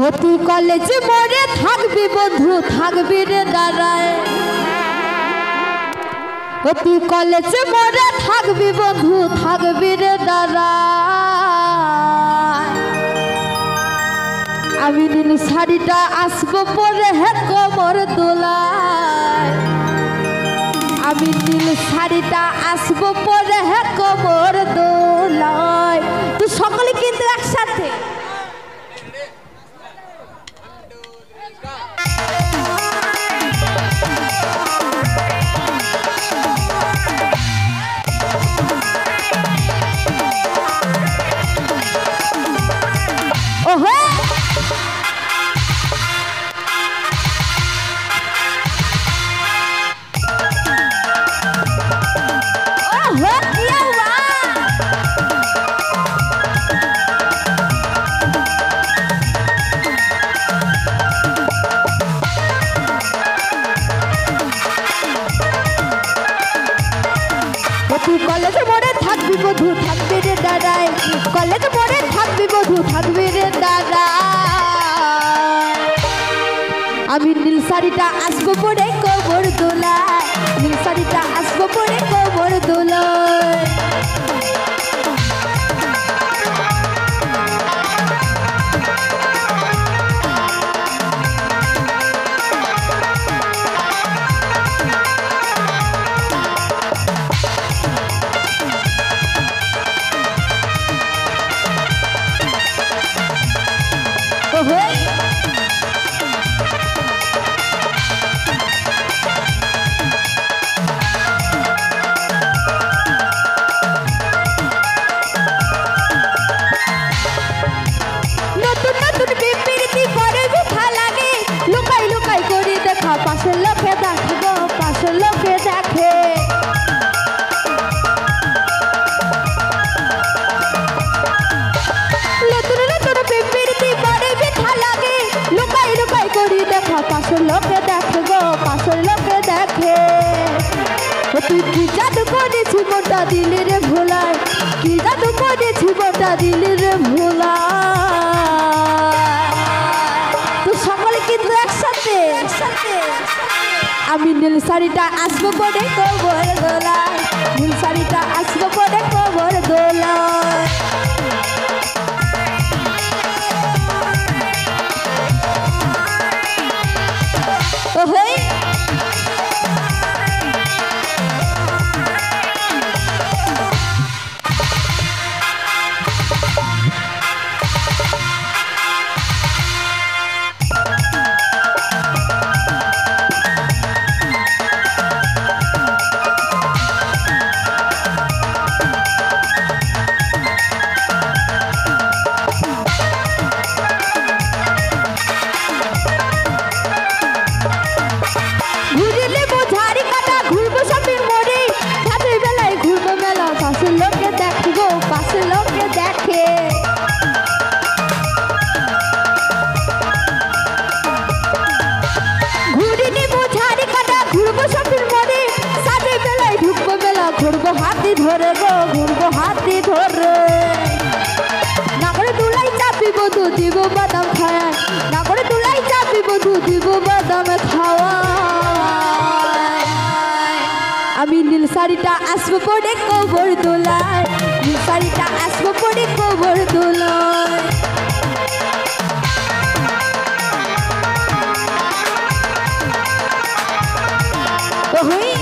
তুই কলেজে মোড়ে থাকবি বন্ধু থাকবি রে দাঁড়ায় তুই কলেজে মোড়ে থাকবি বন্ধু থাকবি রে দাঁড়ায় আমি নীল শাড়িটা আসবো পরে হে কোমর দোলায় আমি নীল শাড়িটা আসবো পরে হে কোমর দোলায় তুই সকলে কিন্তু একসাথে তুই কলেজে মোড়ে থাকবি বধু থাকবি রে দাঁড়ায় কলেজে মোড়ে থাকবি বধু থাকবি রে দাঁড়ায় আমি নীল শাড়িটা আসবো পরে কোমর দোলায় নীল শাড়িটা আসবো পরে কোমর দোলায় পাশের লোকে দেখবো পাশের লোকে দেখে নতুন নতুন পিপিরিতি পরে বিঠা লাগে লুকাই লুকাই করি দেখা পাশের লোকে দেখবো পাশের লোকে দেখে তুই কি জাদু করেছি মোটা দিলি রে ভোলায় কি জাদু করেছি মোটা দিলি রে ভোলায় তুই সকলে কিন্তু একসাথে একসাথে আমি নীল শাড়িটা আসবো পরে কোমর দোলায় নীল শাড়িটা আসবো পরে কোমর দোলায় ওহই হাতি ধরে গো ঘুরবো হাতি ধরে নাগরে তুলাই চাপি বধু দিব বাদাম খায় নাগরে তুলাই চাপি বধু দিব বাদাম খাওয়া আমি নীল শাড়িটা আসবো পরে কোমর দোলায় নীল শাড়িটা আসবো পরে কোমর দোলায় ওহই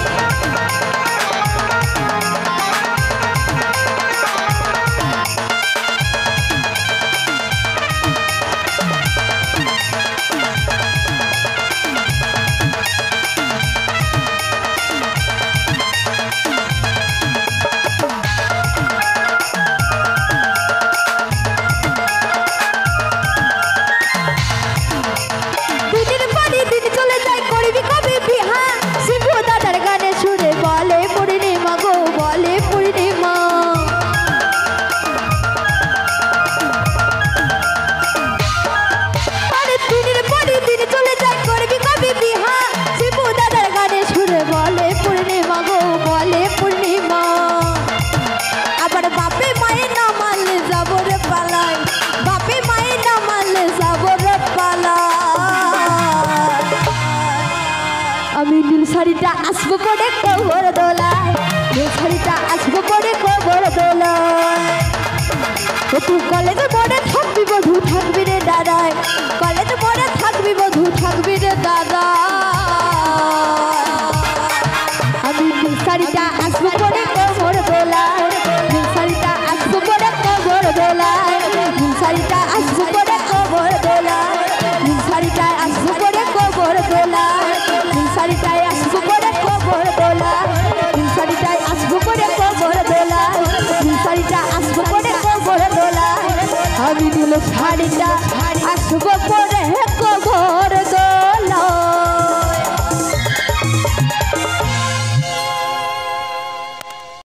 নীল শাড়িটা আসবো পরে কবর দোলায়। তুই কলেজে পড়ে থাকবি বধু থাকবি রে দাদায়, কলেজে পড়ে থাকবি বধু থাকবি রে দাদা। আমি নীল শাড়িটা আসবো পরে কবর দোলায়, নীল শাড়িটা আসবো পরে কবর দোলায়, নীল শাড়িটা আসবো পরে কবর দোলায়, নীল শাড়িটায় আসবো পরে কবর দোলায়, নীল শাড়িটায় আসবো পরে কবর দোলায়, নীল শাড়িটায় আসবো পরে কবর দোলায়, নীল শাড়িটা আসবো পরে কবর দোলায়। আমি নীল শাড়িটা আসবো পরে